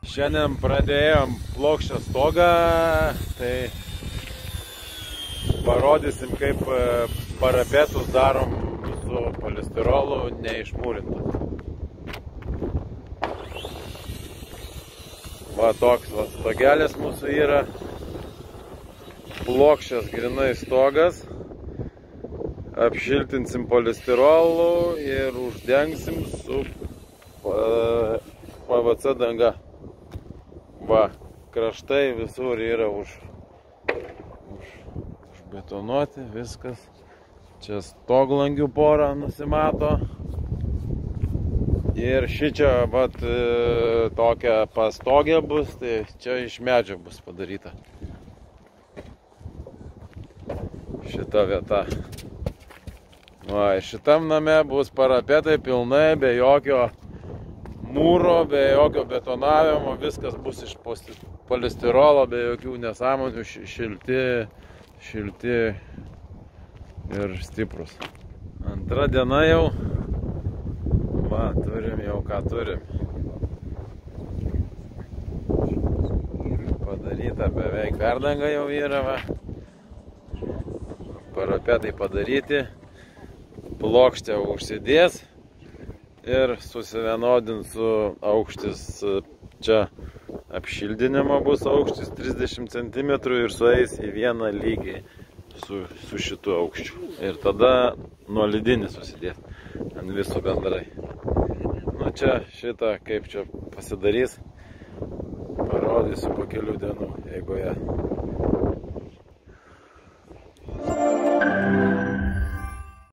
Šiandien pradėjom plokščią stogą, tai parodysim, kaip parapetus darom su polistirolu neišmūrintas. Va toks va stogelis mūsų yra, plokščias grinai stogas, apšiltinsim polistirolu ir uždengsim su PVC danga. Va, kraštai visur yra užbetonuoti, viskas. Čia stoglangių porą nusimato. Ir šičia, vat, tokia pastogė bus, tai čia iš medžio bus padaryta. Šita vieta. Va, šitam name bus parapetai pilnai, be jokio mūro, be jokio betonavimo, viskas bus iš polistirolo, be jokių nesąmonių, šilti ir stiprus. Antra diena jau, va, turim jau ką turim. Padaryta beveik perdanga jau yra, va. Parapetai padaryti, plokštę užsidės. Ir susivienodins su aukštis, čia apšildinimo bus aukštis 30 cm ir sueis į vieną lygį su šitu aukščiu. Ir tada nuolydinį susidės ant viso bendrai. Nu čia šitą, kaip čia pasidarys, parodysiu po kelių dienų eigoje.